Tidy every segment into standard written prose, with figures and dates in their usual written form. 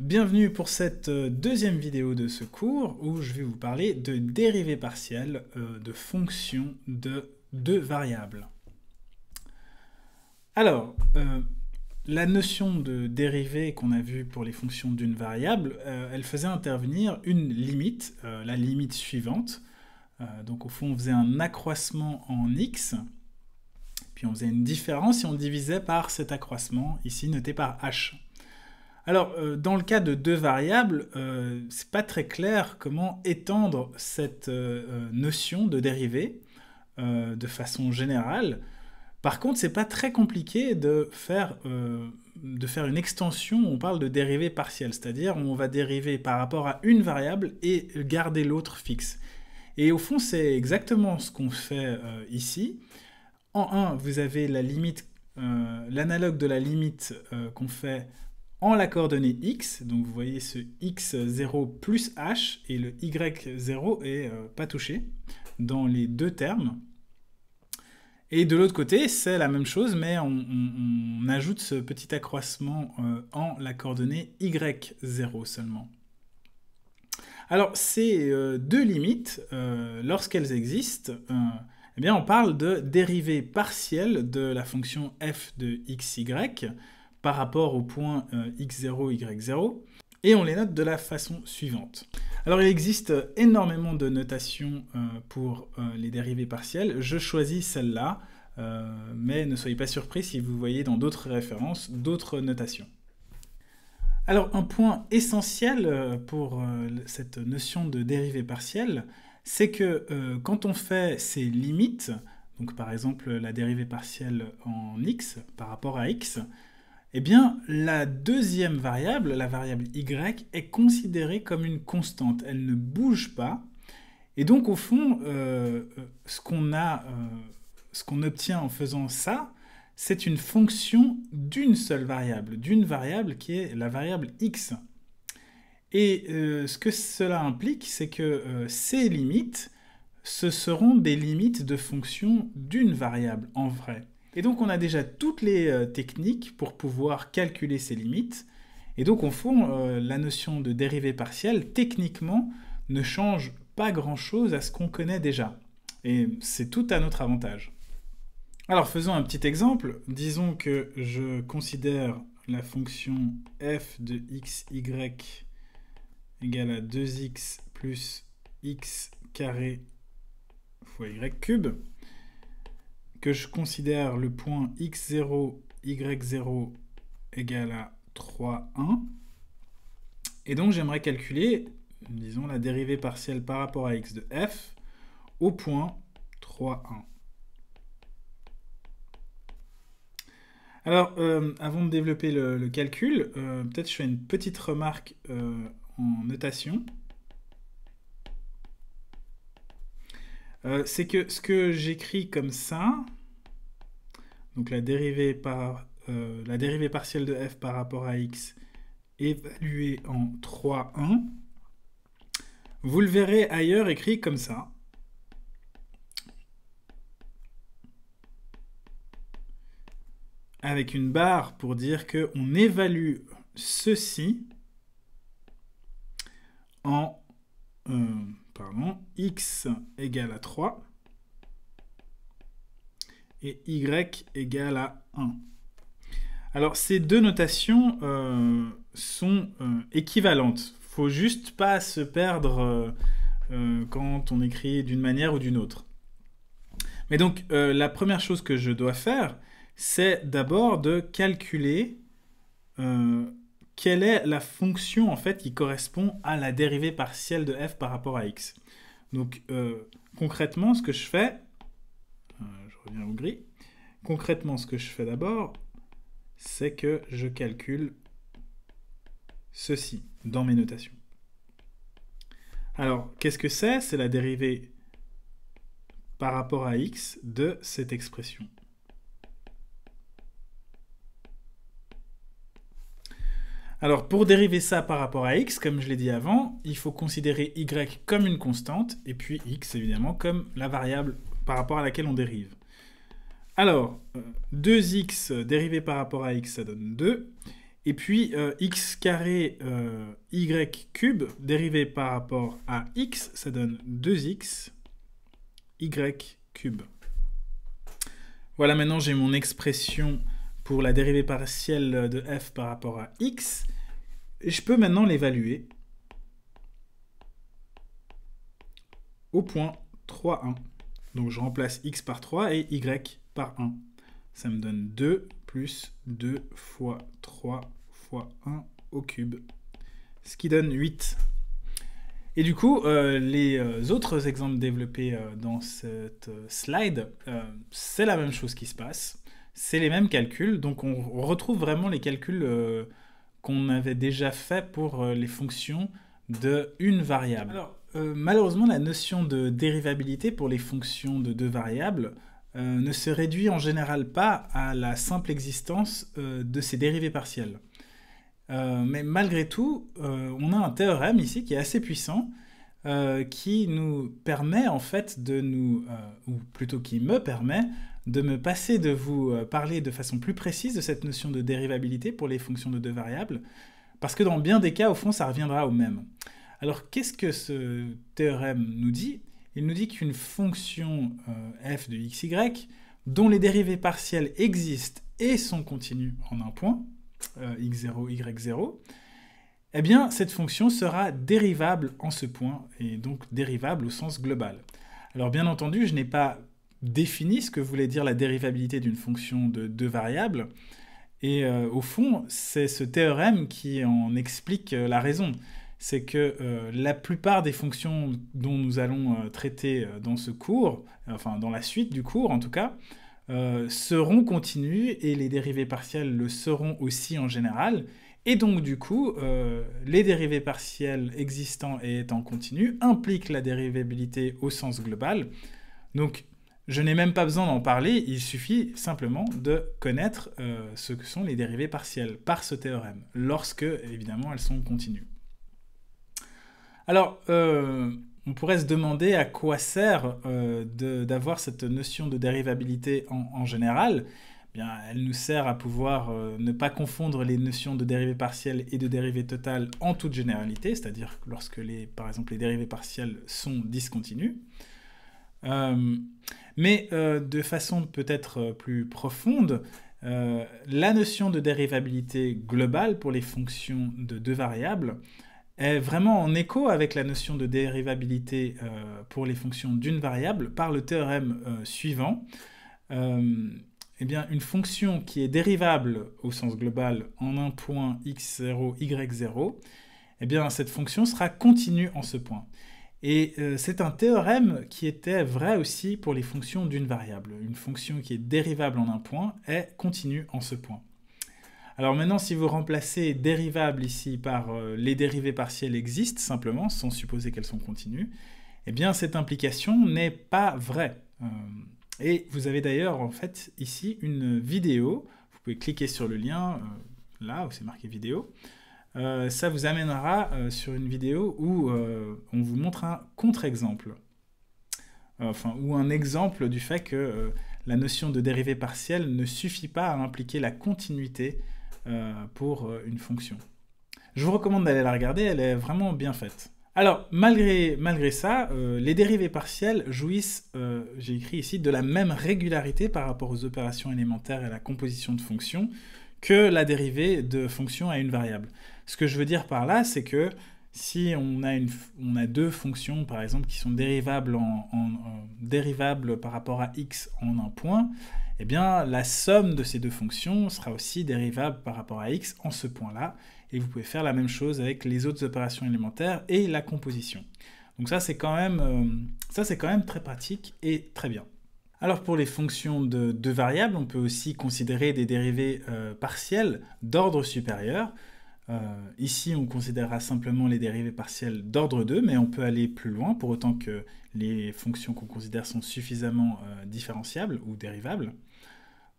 Bienvenue pour cette deuxième vidéo de ce cours où je vais vous parler de dérivées partielles de fonctions de deux variables. Alors, la notion de dérivée qu'on a vue pour les fonctions d'une variable, elle faisait intervenir une limite, la limite suivante. Donc au fond, on faisait un accroissement en x, puis on faisait une différence et on divisait par cet accroissement, ici noté par h. Alors, dans le cas de deux variables, c'est pas très clair comment étendre cette notion de dérivée de façon générale. Par contre, c'est pas très compliqué de faire une extension où on parle de dérivée partielle, c'est-à-dire on va dériver par rapport à une variable et garder l'autre fixe. Et au fond, c'est exactement ce qu'on fait ici. En 1, vous avez la limite, l'analogue de la limite qu'on fait en la coordonnée x, donc vous voyez ce x0 plus h, et le y0 est pas touché dans les deux termes. Et de l'autre côté, c'est la même chose, mais on ajoute ce petit accroissement en la coordonnée y0 seulement. Alors, ces deux limites, lorsqu'elles existent, eh bien, on parle de dérivée partielle de la fonction f de xy, par rapport au point x0, y0, et on les note de la façon suivante. Alors il existe énormément de notations pour les dérivées partielles, je choisis celle-là, mais ne soyez pas surpris si vous voyez dans d'autres références d'autres notations. Alors un point essentiel pour cette notion de dérivée partielle, c'est que quand on fait ces limites, donc par exemple la dérivée partielle en x par rapport à x, eh bien, la deuxième variable, la variable y, est considérée comme une constante. Elle ne bouge pas. Et donc, au fond, ce qu'on obtient en faisant ça, c'est une fonction d'une seule variable, d'une variable qui est la variable x. Et ce que cela implique, c'est que ces limites, ce seront des limites de fonction d'une variable en vrai. Et donc on a déjà toutes les techniques pour pouvoir calculer ces limites. Et donc au fond, la notion de dérivée partielle, techniquement, ne change pas grand-chose à ce qu'on connaît déjà. Et c'est tout à notre avantage. Alors faisons un petit exemple. Disons que je considère la fonction f de xy égale à 2x plus x carré fois y cube, que je considère le point x0, y0 égale à 3, 1. Et donc j'aimerais calculer, disons, la dérivée partielle par rapport à x de f au point 3, 1. Alors, avant de développer le calcul, peut-être je fais une petite remarque en notation. C'est que ce que j'écris comme ça, donc la dérivée partielle de f par rapport à x évaluée en 3, 1, vous le verrez ailleurs écrit comme ça. Avec une barre pour dire qu'on évalue ceci en x égale à 3 et y égale à 1. Alors ces deux notations sont équivalentes. Il ne faut juste pas se perdre quand on écrit d'une manière ou d'une autre. Mais donc la première chose que je dois faire, c'est d'abord de calculer quelle est la fonction en fait qui correspond à la dérivée partielle de f par rapport à x. Donc concrètement, ce que je fais, je reviens au gris, concrètement ce que je fais d'abord, c'est que je calcule ceci dans mes notations. Alors, qu'est-ce que c'est? C'est la dérivée par rapport à x de cette expression. Alors, pour dériver ça par rapport à x, comme je l'ai dit avant, il faut considérer y comme une constante, et puis x, évidemment, comme la variable par rapport à laquelle on dérive. Alors, 2x dérivé par rapport à x, ça donne 2, Et puis x carré y cube dérivé par rapport à x, ça donne 2x y cube. Voilà, maintenant j'ai mon expression pour la dérivée partielle de f par rapport à x. Et je peux maintenant l'évaluer au point 3, 1. Donc je remplace x par 3 et y par 1. Ça me donne 2 plus 2 fois 3 fois 1 au cube, ce qui donne 8. Et du coup, les autres exemples développés dans cette slide, c'est la même chose qui se passe. C'est les mêmes calculs, donc on retrouve vraiment les calculs qu'on avait déjà fait pour les fonctions de une variable. Alors, malheureusement, la notion de dérivabilité pour les fonctions de deux variables ne se réduit en général pas à la simple existence de ces dérivées partielles. Mais malgré tout, on a un théorème ici qui est assez puissant, qui nous permet en fait de nous, ou plutôt qui me permet de me passer de vous parler de façon plus précise de cette notion de dérivabilité pour les fonctions de deux variables, parce que dans bien des cas, au fond, ça reviendra au même. Alors, qu'est-ce que ce théorème nous dit? Il nous dit qu'une fonction f de xy, dont les dérivées partielles existent et sont continues en un point, x0, y0, eh bien, cette fonction sera dérivable en ce point, et donc dérivable au sens global. Alors, bien entendu, je n'ai pas défini ce que voulait dire la dérivabilité d'une fonction de deux variables, et au fond, c'est ce théorème qui en explique la raison. C'est que la plupart des fonctions dont nous allons traiter dans ce cours, enfin dans la suite du cours en tout cas, seront continues et les dérivées partielles le seront aussi en général. Et donc du coup, les dérivées partielles existant et étant continues impliquent la dérivabilité au sens global. Donc je n'ai même pas besoin d'en parler, il suffit simplement de connaître ce que sont les dérivées partielles par ce théorème, lorsque évidemment elles sont continues. Alors, on pourrait se demander à quoi sert d'avoir cette notion de dérivabilité en général. Eh bien, elle nous sert à pouvoir ne pas confondre les notions de dérivée partielle et de dérivée totale en toute généralité, c'est-à-dire lorsque, par exemple, les dérivées partielles sont discontinues. Mais de façon peut-être plus profonde, la notion de dérivabilité globale pour les fonctions de deux variables est vraiment en écho avec la notion de dérivabilité pour les fonctions d'une variable par le théorème suivant. Eh bien, une fonction qui est dérivable au sens global en un point x0, y0, eh bien, cette fonction sera continue en ce point. Et c'est un théorème qui était vrai aussi pour les fonctions d'une variable. Une fonction qui est dérivable en un point est continue en ce point. Alors maintenant, si vous remplacez dérivable ici par les dérivées partielles existent simplement, sans supposer qu'elles sont continues, eh bien cette implication n'est pas vraie. Et vous avez d'ailleurs en fait ici une vidéo, vous pouvez cliquer sur le lien, là où c'est marqué vidéo, ça vous amènera sur une vidéo où on vous montre un contre-exemple, ou un exemple du fait que la notion de dérivée partielle ne suffit pas à impliquer la continuité pour une fonction. Je vous recommande d'aller la regarder, elle est vraiment bien faite. Alors, malgré ça, les dérivées partielles jouissent, j'ai écrit ici, de la même régularité par rapport aux opérations élémentaires et à la composition de fonctions que la dérivée de fonction à une variable. Ce que je veux dire par là, c'est que si on a deux fonctions, par exemple, qui sont dérivables par rapport à x en un point, eh bien, la somme de ces deux fonctions sera aussi dérivable par rapport à x en ce point-là. Et vous pouvez faire la même chose avec les autres opérations élémentaires et la composition. Donc ça, c'est quand même très pratique et très bien. Alors pour les fonctions de deux variables, on peut aussi considérer des dérivées partielles d'ordre supérieur. Ici, on considérera simplement les dérivées partielles d'ordre 2, mais on peut aller plus loin pour autant que les fonctions qu'on considère sont suffisamment différenciables ou dérivables.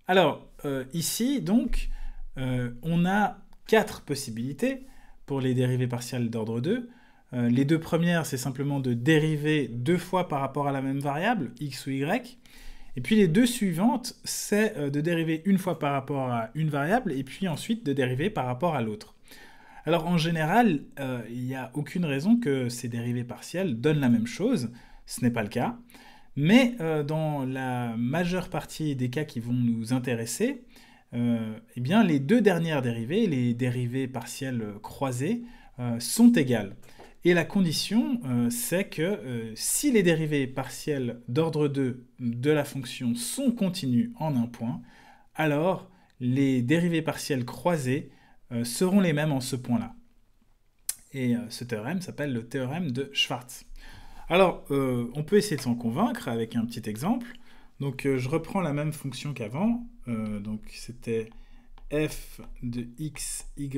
Alors, ici, donc, on a 4 possibilités pour les dérivées partielles d'ordre 2. Les deux premières, c'est simplement de dériver deux fois par rapport à la même variable, x ou y. Et puis les deux suivantes, c'est de dériver une fois par rapport à une variable, et puis ensuite de dériver par rapport à l'autre. Alors en général, il n'y a aucune raison que ces dérivées partielles donnent la même chose, ce n'est pas le cas, mais dans la majeure partie des cas qui vont nous intéresser, eh bien, les deux dernières dérivées, les dérivées partielles croisées, sont égales. Et la condition, c'est que si les dérivées partielles d'ordre 2 de la fonction sont continues en un point, alors les dérivées partielles croisées seront les mêmes en ce point-là. Et ce théorème s'appelle le théorème de Schwarz. Alors, on peut essayer de s'en convaincre avec un petit exemple. Donc, je reprends la même fonction qu'avant. Donc, c'était f de x, y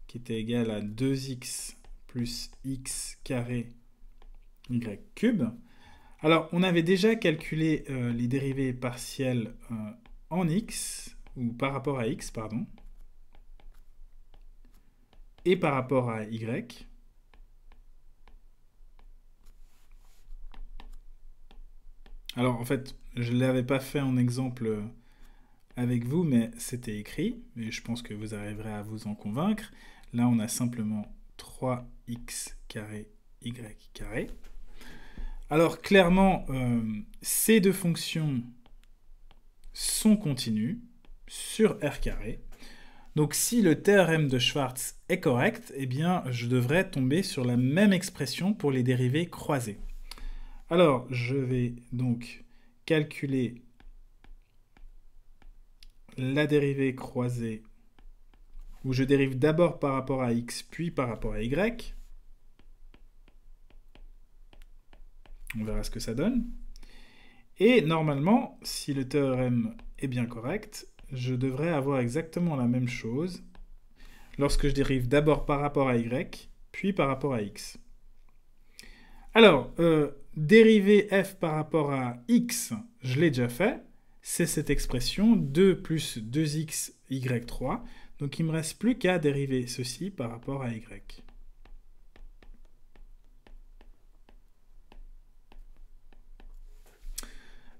qui était égal à 2x plus x carré y cube. Alors, on avait déjà calculé les dérivées partielles en x, ou par rapport à x, pardon, et par rapport à y. Alors, en fait, je ne l'avais pas fait en exemple avec vous, mais c'était écrit, et je pense que vous arriverez à vous en convaincre. Là, on a simplement 3x carré y carré. Alors, clairement, ces deux fonctions sont continues sur r carré. Donc, si le théorème de Schwarz est correct, eh bien, je devrais tomber sur la même expression pour les dérivées croisées. Alors, je vais donc calculer la dérivée croisée où je dérive d'abord par rapport à x, puis par rapport à y. On verra ce que ça donne. Et normalement, si le théorème est bien correct, je devrais avoir exactement la même chose lorsque je dérive d'abord par rapport à y, puis par rapport à x. Alors, dériver f par rapport à x, je l'ai déjà fait. C'est cette expression 2 plus 2x y3. Donc il ne me reste plus qu'à dériver ceci par rapport à y.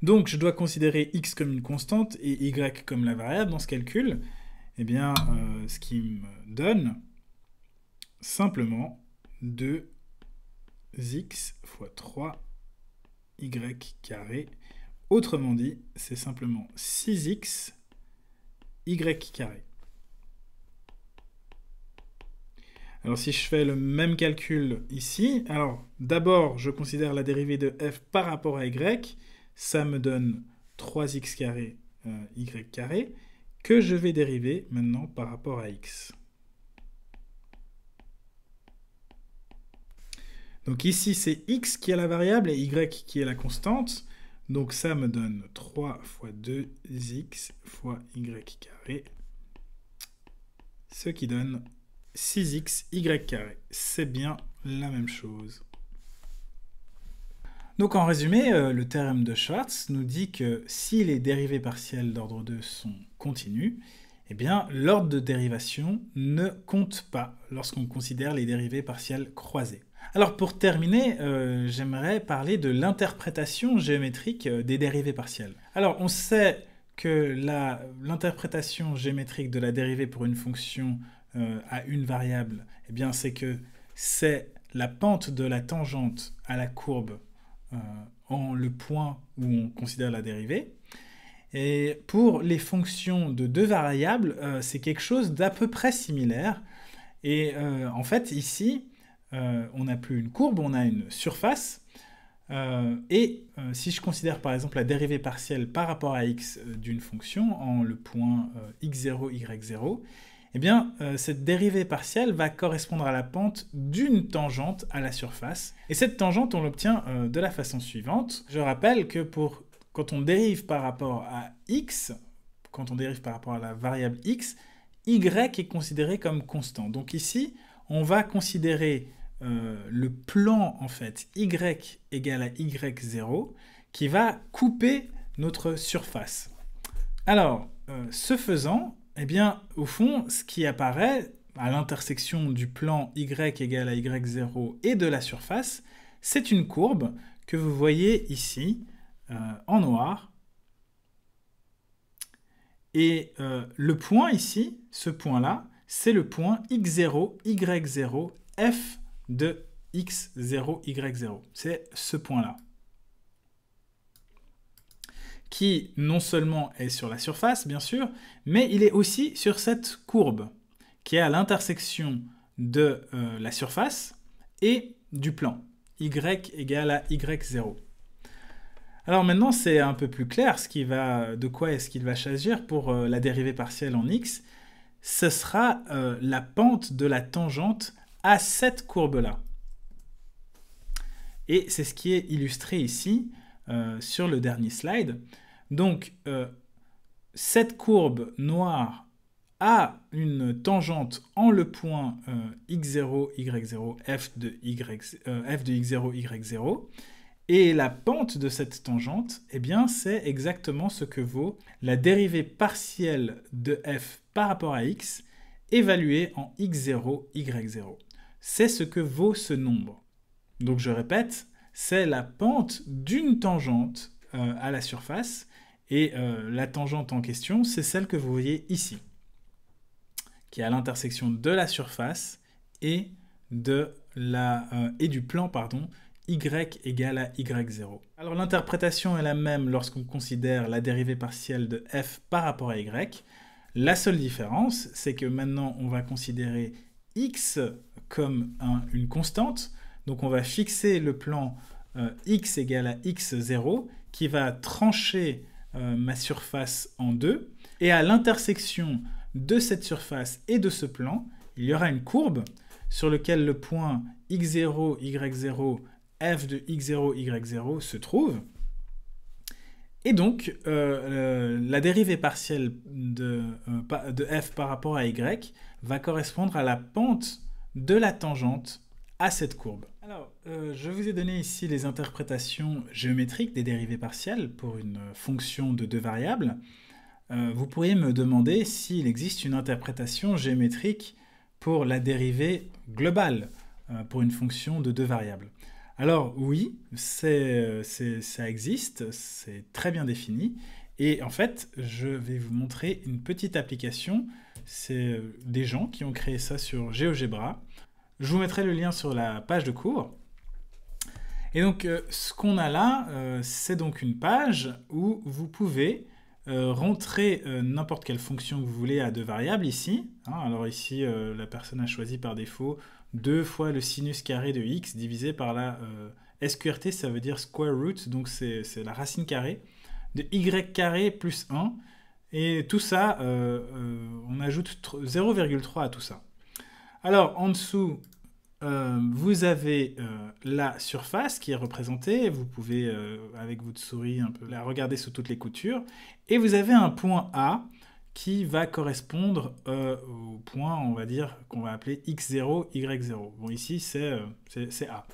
Donc je dois considérer x comme une constante et y comme la variable dans ce calcul. Eh bien, ce qui me donne simplement 2x fois 3y carré. Autrement dit, c'est simplement 6x y carré. Alors si je fais le même calcul ici, alors d'abord je considère la dérivée de f par rapport à y, ça me donne 3x carré y carré, que je vais dériver maintenant par rapport à x. Donc ici c'est x qui est la variable et y qui est la constante, donc ça me donne 3 fois 2x fois y carré, ce qui donne 6x y carré. C'est bien la même chose. Donc en résumé, le théorème de Schwarz nous dit que si les dérivées partielles d'ordre 2 sont continues, eh bien l'ordre de dérivation ne compte pas lorsqu'on considère les dérivées partielles croisées. Alors pour terminer, j'aimerais parler de l'interprétation géométrique des dérivées partielles. Alors on sait que l'interprétation géométrique de la dérivée pour une fonction à une variable, eh bien c'est que c'est la pente de la tangente à la courbe en le point où on considère la dérivée. Et pour les fonctions de deux variables, c'est quelque chose d'à peu près similaire. Et en fait, ici, on n'a plus une courbe, on a une surface. Si je considère par exemple la dérivée partielle par rapport à x d'une fonction en le point x0, y0, eh bien, cette dérivée partielle va correspondre à la pente d'une tangente à la surface. Et cette tangente, on l'obtient de la façon suivante. Je rappelle que quand on dérive par rapport à x, quand on dérive par rapport à la variable x, y est considéré comme constant. Donc ici, on va considérer le plan, en fait, y égale à y0, qui va couper notre surface. Alors, ce faisant, eh bien, au fond, ce qui apparaît à l'intersection du plan y égale à y0 et de la surface, c'est une courbe que vous voyez ici, en noir. Et le point ici, ce point-là, c'est le point x0, y0, f de x0, y0. C'est ce point-là. Qui non seulement est sur la surface, bien sûr, mais il est aussi sur cette courbe, qui est à l'intersection de la surface et du plan. Y égale à y0. Alors maintenant, c'est un peu plus clair de quoi est-ce qu'il va s'agir pour la dérivée partielle en x. Ce sera la pente de la tangente à cette courbe-là. Et c'est ce qui est illustré ici sur le dernier slide. Donc, cette courbe noire a une tangente en le point x0, y0, f de x0, y0. Et la pente de cette tangente, eh bien, c'est exactement ce que vaut la dérivée partielle de f par rapport à x, évaluée en x0, y0. C'est ce que vaut ce nombre. Donc je répète, c'est la pente d'une tangente à la surface, et la tangente en question, c'est celle que vous voyez ici, qui est à l'intersection de la surface et du plan, pardon, y égale à y0. Alors l'interprétation est la même lorsqu'on considère la dérivée partielle de f par rapport à y. La seule différence, c'est que maintenant on va considérer x comme une constante. Donc on va fixer le plan x égale à x0 qui va trancher ma surface en deux. Et à l'intersection de cette surface et de ce plan, il y aura une courbe sur laquelle le point x0, y0, f de x0, y0 se trouve. Et donc, la dérivée partielle de f par rapport à y va correspondre à la pente de la tangente à cette courbe. Alors, je vous ai donné ici les interprétations géométriques des dérivées partielles pour une fonction de deux variables. Vous pourriez me demander s'il existe une interprétation géométrique pour la dérivée globale pour une fonction de deux variables. Alors oui, ça existe, c'est très bien défini. Et en fait, je vais vous montrer une petite application. C'est des gens qui ont créé ça sur GeoGebra. Je vous mettrai le lien sur la page de cours. Et donc, ce qu'on a là, c'est donc une page où vous pouvez rentrer n'importe quelle fonction que vous voulez à deux variables ici. Alors ici, la personne a choisi par défaut 2 fois le sinus carré de x divisé par la SQRT, ça veut dire square root, donc c'est la racine carrée, de y carré plus 1. Et tout ça, on ajoute 0,3 à tout ça. Alors, en dessous, vous avez la surface qui est représentée. Vous pouvez, avec votre souris, un peu la regarder sous toutes les coutures. Et vous avez un point A qui va correspondre au point, on va dire, qu'on va appeler x0, y0. Bon, ici, c'est A.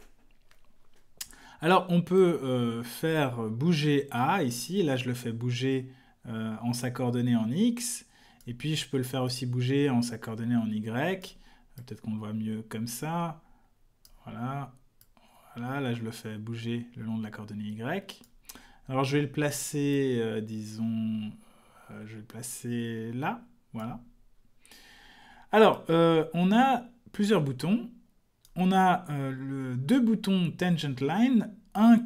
Alors, on peut faire bouger A, ici. Là, je le fais bouger en sa coordonnée en x. Et puis, je peux le faire aussi bouger en sa coordonnée en y. Peut-être qu'on le voit mieux comme ça. Voilà. Voilà, là, je le fais bouger le long de la coordonnée y. Alors, je vais le placer, disons... je vais le placer là, voilà. Alors, on a plusieurs boutons. On a deux boutons tangent line, un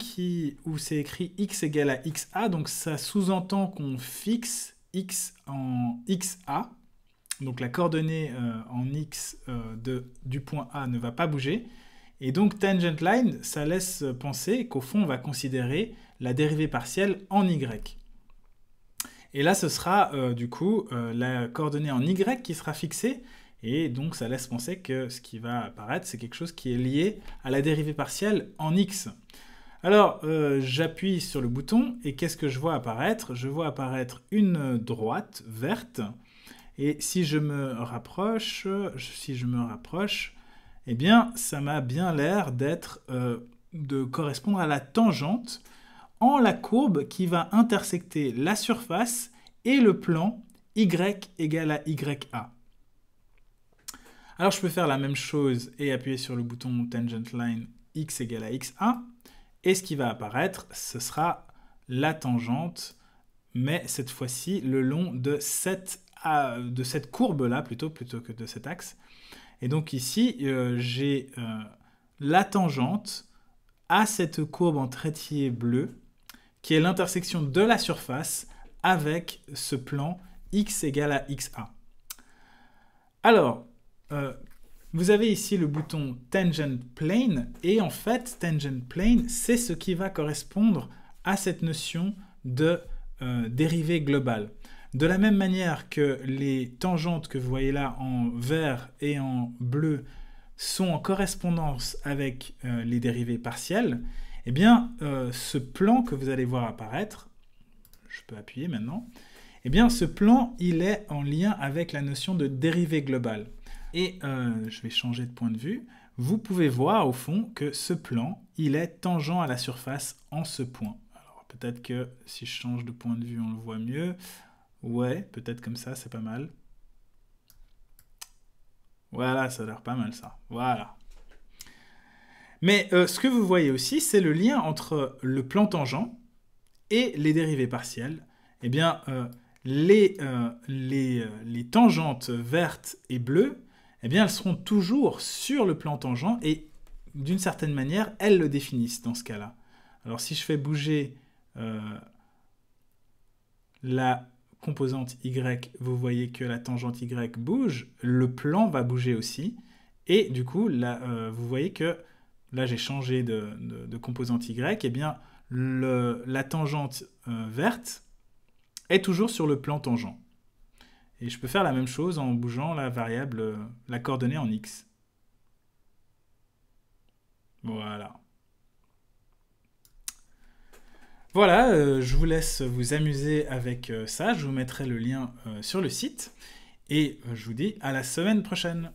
où c'est écrit x égale à xa, donc ça sous-entend qu'on fixe x en xa. Donc la coordonnée en x du point A ne va pas bouger. Et donc tangent line, ça laisse penser qu'au fond, on va considérer la dérivée partielle en y. Et là, ce sera du coup la coordonnée en y qui sera fixée. Et donc, ça laisse penser que ce qui va apparaître, c'est quelque chose qui est lié à la dérivée partielle en x. Alors, j'appuie sur le bouton et qu'est-ce que je vois apparaître? Je vois apparaître une droite verte. Et si je me rapproche, eh bien, ça m'a bien l'air de correspondre à la tangente en la courbe qui va intersecter la surface et le plan y égale à ya. Alors je peux faire la même chose et appuyer sur le bouton tangent line x égale à xa. Et ce qui va apparaître, ce sera la tangente, mais cette fois-ci le long de cette courbe-là, plutôt que de cet axe. Et donc ici, j'ai la tangente à cette courbe en trétier bleu, qui est l'intersection de la surface avec ce plan x égale à xa. Alors, vous avez ici le bouton Tangent Plane, et en fait, Tangent Plane, c'est ce qui va correspondre à cette notion de dérivée globale. De la même manière que les tangentes que vous voyez là en vert et en bleu sont en correspondance avec les dérivées partielles, eh bien, ce plan que vous allez voir apparaître, je peux appuyer maintenant, eh bien, ce plan, il est en lien avec la notion de dérivée globale. Et je vais changer de point de vue. Vous pouvez voir au fond que ce plan, il est tangent à la surface en ce point. Alors peut-être que si je change de point de vue, on le voit mieux. Ouais, peut-être comme ça, c'est pas mal. Voilà, ça a l'air pas mal ça. Voilà. Mais ce que vous voyez aussi, c'est le lien entre le plan tangent et les dérivées partielles. Eh bien, les tangentes vertes et bleues, eh bien, elles seront toujours sur le plan tangent et d'une certaine manière, elles le définissent dans ce cas-là. Alors si je fais bouger la composante Y, vous voyez que la tangente Y bouge, le plan va bouger aussi, et du coup, là, vous voyez que là j'ai changé de composante Y, et bien la tangente verte est toujours sur le plan tangent. Et je peux faire la même chose en bougeant la variable, la coordonnée en X. Voilà. Voilà, je vous laisse vous amuser avec ça. Je vous mettrai le lien sur le site. Et je vous dis à la semaine prochaine.